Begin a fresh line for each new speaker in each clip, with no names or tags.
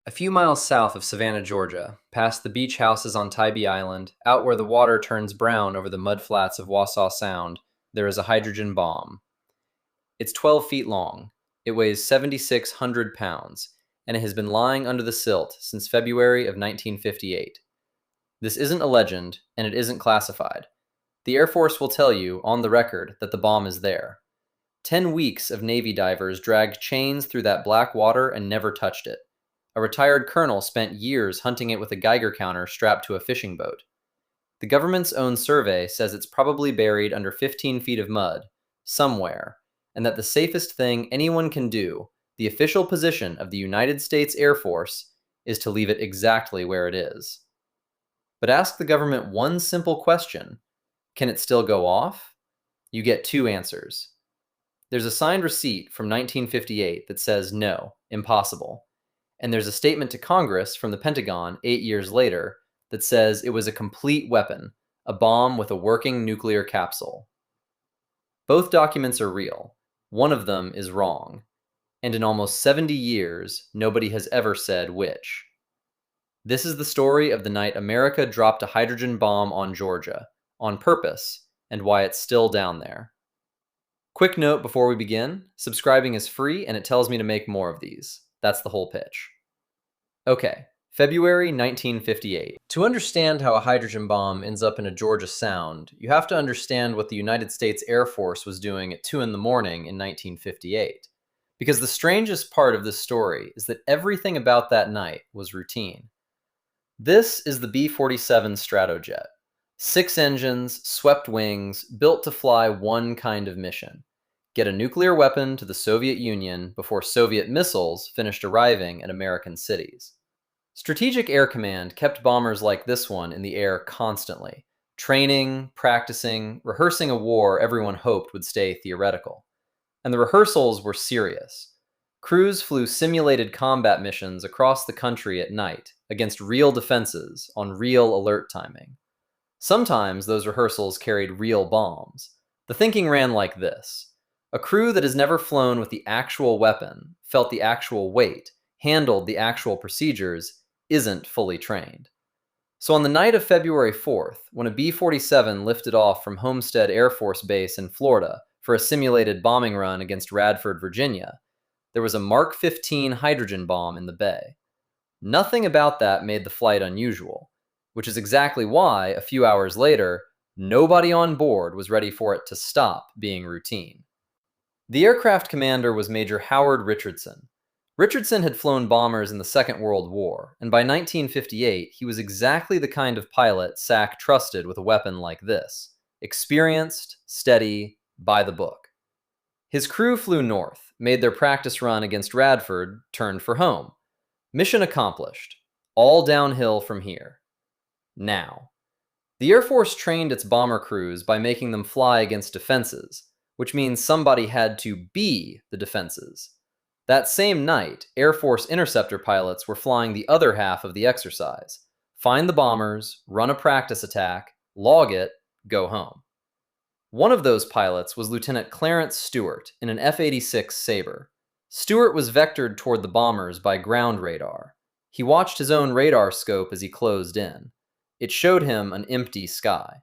A few miles south of Savannah, Georgia, past the beach houses on Tybee Island, out where the water turns brown over the mudflats of Wassaw Sound, there is a hydrogen bomb. It's 12 feet long, it weighs 7,600 pounds, and it has been lying under the silt since February of 1958. This isn't a legend, and it isn't classified. The Air Force will tell you, on the record, that the bomb is there. 10 weeks of Navy divers dragged chains through that black water and never touched it. A retired colonel spent years hunting it with a Geiger counter strapped to a fishing boat. The government's own survey says it's probably buried under 15 feet of mud, somewhere, and that the safest thing anyone can do, the official position of the United States Air Force, is to leave it exactly where it is. But ask the government one simple question: can it still go off? You get two answers. There's a signed receipt from 1958 that says no, impossible. And there's a statement to Congress from the Pentagon 8 years later that says it was a complete weapon, a bomb with a working nuclear capsule. Both documents are real. One of them is wrong. And in almost 70 years, nobody has ever said which. This is the story of the night America dropped a hydrogen bomb on Georgia, on purpose, and why it's still down there. Quick note before we begin, subscribing is free and it tells me to make more of these. That's the whole pitch. Okay, February 1958. To understand how a hydrogen bomb ends up in a Georgia Sound, you have to understand what the United States Air Force was doing at 2 in the morning in 1958. Because the strangest part of this story is that everything about that night was routine. This is the B-47 Stratojet. 6 engines, swept wings, built to fly one kind of mission: get a nuclear weapon to the Soviet Union before Soviet missiles finished arriving at American cities. Strategic Air Command kept bombers like this one in the air constantly, training, practicing, rehearsing a war everyone hoped would stay theoretical. And the rehearsals were serious. Crews flew simulated combat missions across the country at night against real defenses on real alert timing. Sometimes those rehearsals carried real bombs. The thinking ran like this: a crew that has never flown with the actual weapon, felt the actual weight, handled the actual procedures, isn't fully trained. So on the night of February 4th, when a B-47 lifted off from Homestead Air Force Base in Florida for a simulated bombing run against Radford, Virginia, there was a Mark 15 hydrogen bomb in the bay. Nothing about that made the flight unusual, which is exactly why, a few hours later, nobody on board was ready for it to stop being routine. The aircraft commander was Major Howard Richardson. Richardson had flown bombers in the Second World War, and by 1958, he was exactly the kind of pilot SAC trusted with a weapon like this: experienced, steady, by the book. His crew flew north, made their practice run against Radford, turned for home. Mission accomplished. All downhill from here. Now, the Air Force trained its bomber crews by making them fly against defenses, which means somebody had to be the defenses. That same night, Air Force interceptor pilots were flying the other half of the exercise: find the bombers, run a practice attack, log it, go home. One of those pilots was Lieutenant Clarence Stewart in an F-86 Sabre. Stewart was vectored toward the bombers by ground radar. He watched his own radar scope as he closed in. It showed him an empty sky.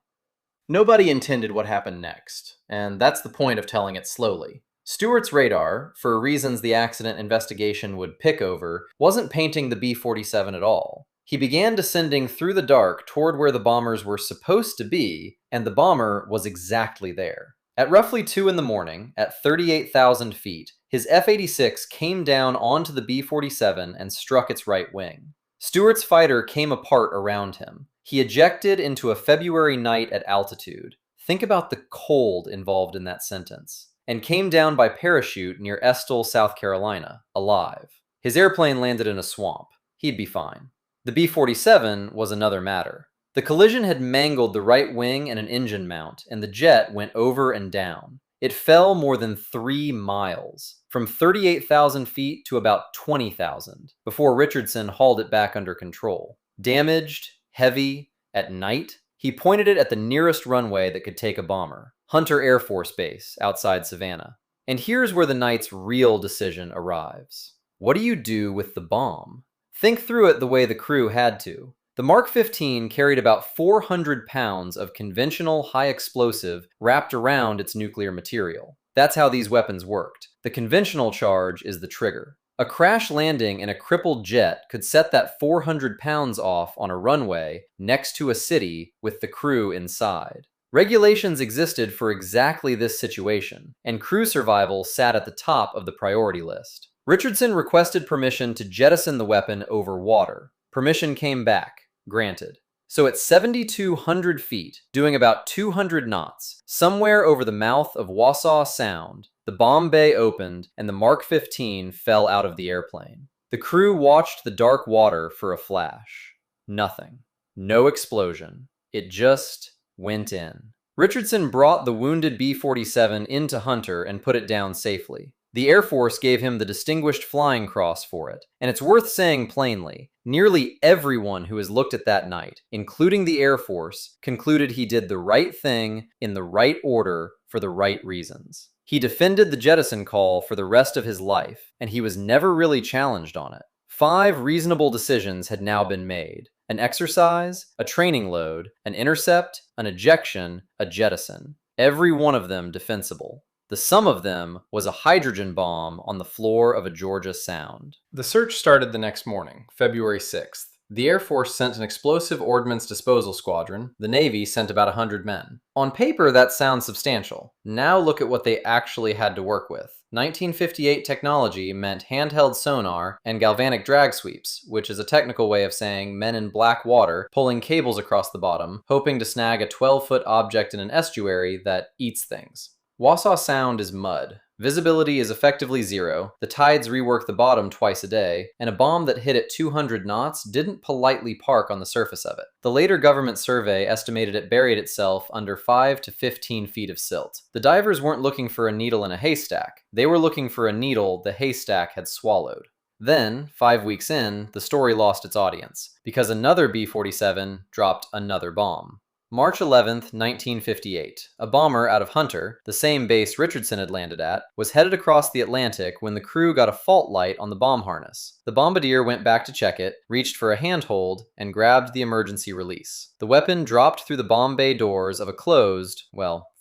Nobody intended what happened next, and that's the point of telling it slowly. Stewart's radar, for reasons the accident investigation would pick over, wasn't painting the B-47 at all. He began descending through the dark toward where the bombers were supposed to be, and the bomber was exactly there. At roughly 2 in the morning, at 38,000 feet, his F-86 came down onto the B-47 and struck its right wing. Stewart's fighter came apart around him. He ejected into a February night at altitude. Think about the cold involved in that sentence. And came down by parachute near Estill, South Carolina, alive. His airplane landed in a swamp. He'd be fine. The B-47 was another matter. The collision had mangled the right wing and an engine mount, and the jet went over and down. It fell more than 3 miles, from 38,000 feet to about 20,000, before Richardson hauled it back under control. Damaged, heavy, at night, he pointed it at the nearest runway that could take a bomber: Hunter Air Force Base outside Savannah. And here's where the night's real decision arrives. What do you do with the bomb? Think through it the way the crew had to. The Mark 15 carried about 400 pounds of conventional high explosive wrapped around its nuclear material. That's how these weapons worked. The conventional charge is the trigger. A crash landing in a crippled jet could set that 400 pounds off on a runway next to a city with the crew inside. Regulations existed for exactly this situation, and crew survival sat at the top of the priority list. Richardson requested permission to jettison the weapon over water. Permission came back. Granted. So at 7,200 feet, doing about 200 knots, somewhere over the mouth of Wassaw Sound, the bomb bay opened and the Mark 15 fell out of the airplane. The crew watched the dark water for a flash. Nothing. No explosion. It just went in. Richardson brought the wounded B-47 into Hunter and put it down safely. The Air Force gave him the Distinguished Flying Cross for it, and it's worth saying plainly, nearly everyone who has looked at that night, including the Air Force, concluded he did the right thing in the right order for the right reasons. He defended the jettison call for the rest of his life, and he was never really challenged on it. 5 reasonable decisions had now been made: an exercise, a training load, an intercept, an ejection, a jettison. Every one of them defensible. The sum of them was a hydrogen bomb on the floor of a Georgia Sound. The search started the next morning, February 6th. The Air Force sent an explosive ordnance disposal squadron. The Navy sent about 100 men. On paper, that sounds substantial. Now look at what they actually had to work with. 1958 technology meant handheld sonar and galvanic drag sweeps, which is a technical way of saying men in black water pulling cables across the bottom, hoping to snag a 12-foot object in an estuary that eats things. Wassaw Sound is mud. Visibility is effectively zero, the tides rework the bottom twice a day, and a bomb that hit at 200 knots didn't politely park on the surface of it. The later government survey estimated it buried itself under 5 to 15 feet of silt. The divers weren't looking for a needle in a haystack, they were looking for a needle the haystack had swallowed. Then, 5 weeks in, the story lost its audience, because another B-47 dropped another bomb. March 11th, 1958, a bomber out of Hunter, the same base Richardson had landed at, was headed across the Atlantic when the crew got a fault light on the bomb harness. The bombardier went back to check it, reached for a handhold, and grabbed the emergency release. The weapon dropped through the bomb bay doors of a closed,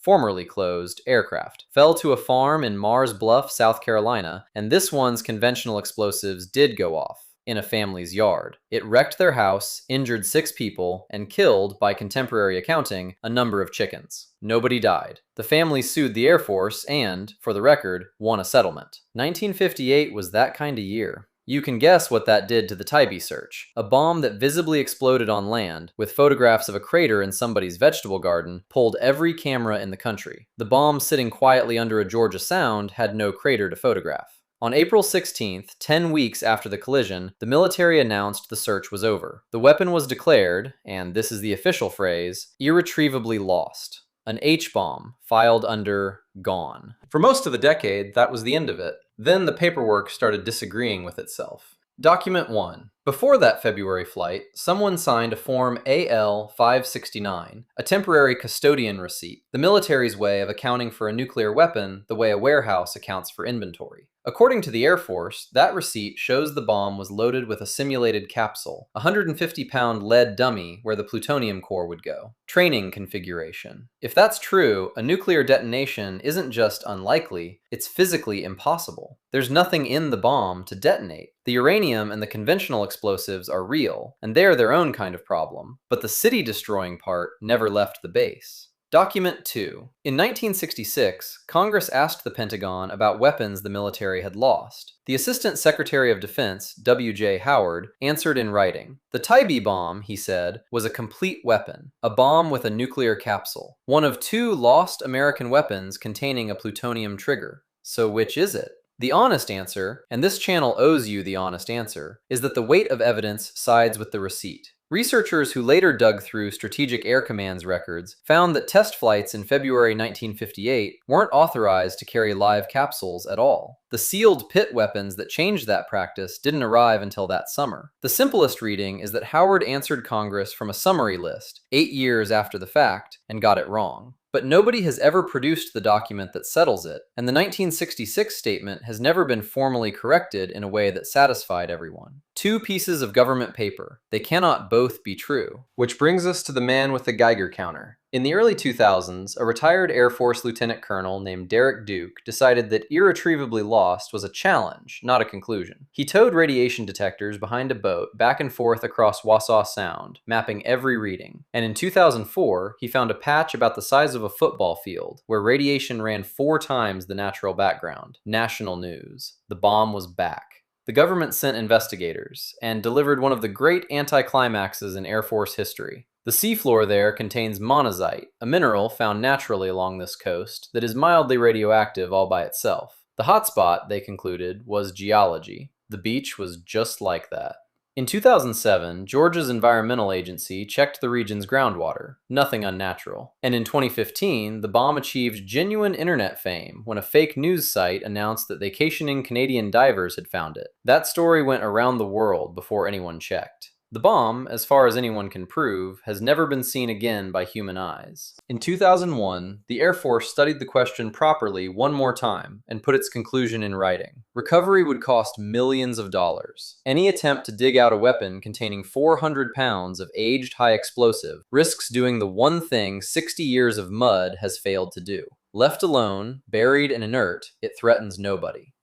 formerly closed, aircraft, fell to a farm in Mars Bluff, South Carolina, and this one's conventional explosives did go off. In a family's yard. It wrecked their house, injured 6 people, and killed, by contemporary accounting, a number of chickens. Nobody died. The family sued the Air Force and, for the record, won a settlement. 1958 was that kind of year. You can guess what that did to the Tybee search. A bomb that visibly exploded on land, with photographs of a crater in somebody's vegetable garden, pulled every camera in the country. The bomb sitting quietly under a Georgia Sound had no crater to photograph. On April 16th, 10 weeks after the collision, the military announced the search was over. The weapon was declared, and this is the official phrase, irretrievably lost. An H-bomb, filed under gone. For most of the decade, that was the end of it. Then the paperwork started disagreeing with itself. Document 1. Before that February flight, someone signed a Form AL-569, a temporary custodian receipt, the military's way of accounting for a nuclear weapon the way a warehouse accounts for inventory. According to the Air Force, that receipt shows the bomb was loaded with a simulated capsule, a 150-pound lead dummy where the plutonium core would go. Training configuration. If that's true, a nuclear detonation isn't just unlikely, it's physically impossible. There's nothing in the bomb to detonate. The uranium and the conventional explosives are real, and they're their own kind of problem, but the city-destroying part never left the base. Document 2. In 1966, Congress asked the Pentagon about weapons the military had lost. The Assistant Secretary of Defense, W.J. Howard, answered in writing. The Tybee bomb, he said, was a complete weapon, a bomb with a nuclear capsule, one of 2 lost American weapons containing a plutonium trigger. So which is it? The honest answer, and this channel owes you the honest answer, is that the weight of evidence sides with the receipt. Researchers who later dug through Strategic Air Command's records found that test flights in February 1958 weren't authorized to carry live capsules at all. The sealed pit weapons that changed that practice didn't arrive until that summer. The simplest reading is that Howard answered Congress from a summary list, 8 years after the fact, and got it wrong. But nobody has ever produced the document that settles it, and the 1966 statement has never been formally corrected in a way that satisfied everyone. Two pieces of government paper. They cannot both be true. Which brings us to the man with the Geiger counter. In the early 2000s, a retired Air Force lieutenant colonel named Derek Duke decided that irretrievably lost was a challenge, not a conclusion. He towed radiation detectors behind a boat back and forth across Wassaw Sound, mapping every reading. And in 2004, he found a patch about the size of a football field, where radiation ran 4 times the natural background. National news. The bomb was back. The government sent investigators, and delivered one of the great anticlimaxes in Air Force history. The seafloor there contains monazite, a mineral found naturally along this coast that is mildly radioactive all by itself. The hotspot, they concluded, was geology. The beach was just like that. In 2007, Georgia's environmental agency checked the region's groundwater, nothing unnatural. And in 2015, the bomb achieved genuine internet fame when a fake news site announced that vacationing Canadian divers had found it. That story went around the world before anyone checked. The bomb, as far as anyone can prove, has never been seen again by human eyes. In 2001, the Air Force studied the question properly one more time and put its conclusion in writing. Recovery would cost millions of dollars. Any attempt to dig out a weapon containing 400 pounds of aged high explosive risks doing the one thing 60 years of mud has failed to do. Left alone, buried and inert, it threatens nobody.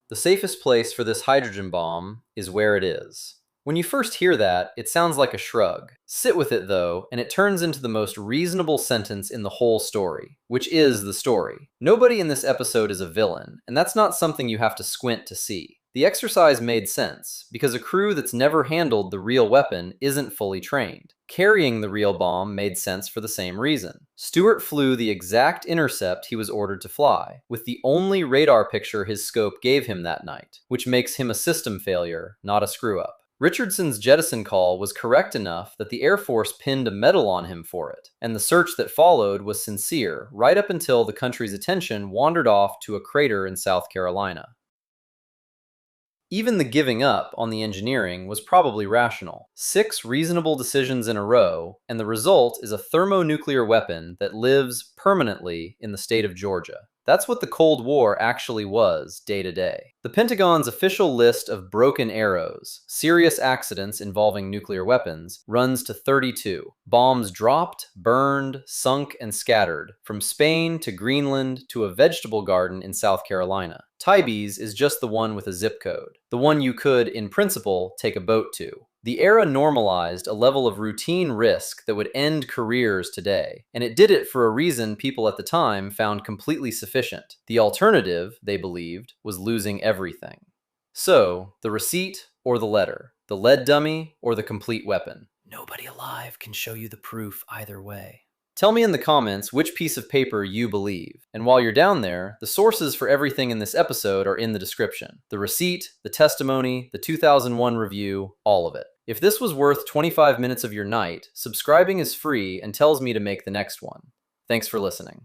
The safest place for this hydrogen bomb is where it is. When you first hear that, it sounds like a shrug. Sit with it though, and it turns into the most reasonable sentence in the whole story, which is the story. Nobody in this episode is a villain, and that's not something you have to squint to see. The exercise made sense, because a crew that's never handled the real weapon isn't fully trained. Carrying the real bomb made sense for the same reason. Stewart flew the exact intercept he was ordered to fly, with the only radar picture his scope gave him that night, which makes him a system failure, not a screw-up. Richardson's jettison call was correct enough that the Air Force pinned a medal on him for it, and the search that followed was sincere right up until the country's attention wandered off to a crater in South Carolina. Even the giving up on the engineering was probably rational. 6 reasonable decisions in a row, and the result is a thermonuclear weapon that lives permanently in the state of Georgia. That's what the Cold War actually was, day to day. The Pentagon's official list of broken arrows, serious accidents involving nuclear weapons, runs to 32. Bombs dropped, burned, sunk, and scattered, from Spain to Greenland to a vegetable garden in South Carolina. Tybes is just the one with a zip code, the one you could, in principle, take a boat to. The era normalized a level of routine risk that would end careers today, and it did it for a reason people at the time found completely sufficient. The alternative, they believed, was losing everything. So, the receipt or the letter, the lead dummy or the complete weapon. Nobody alive can show you the proof either way. Tell me in the comments which piece of paper you believe. And while you're down there, the sources for everything in this episode are in the description. The receipt, the testimony, the 2001 review, all of it. If this was worth 25 minutes of your night, subscribing is free and tells me to make the next one. Thanks for listening.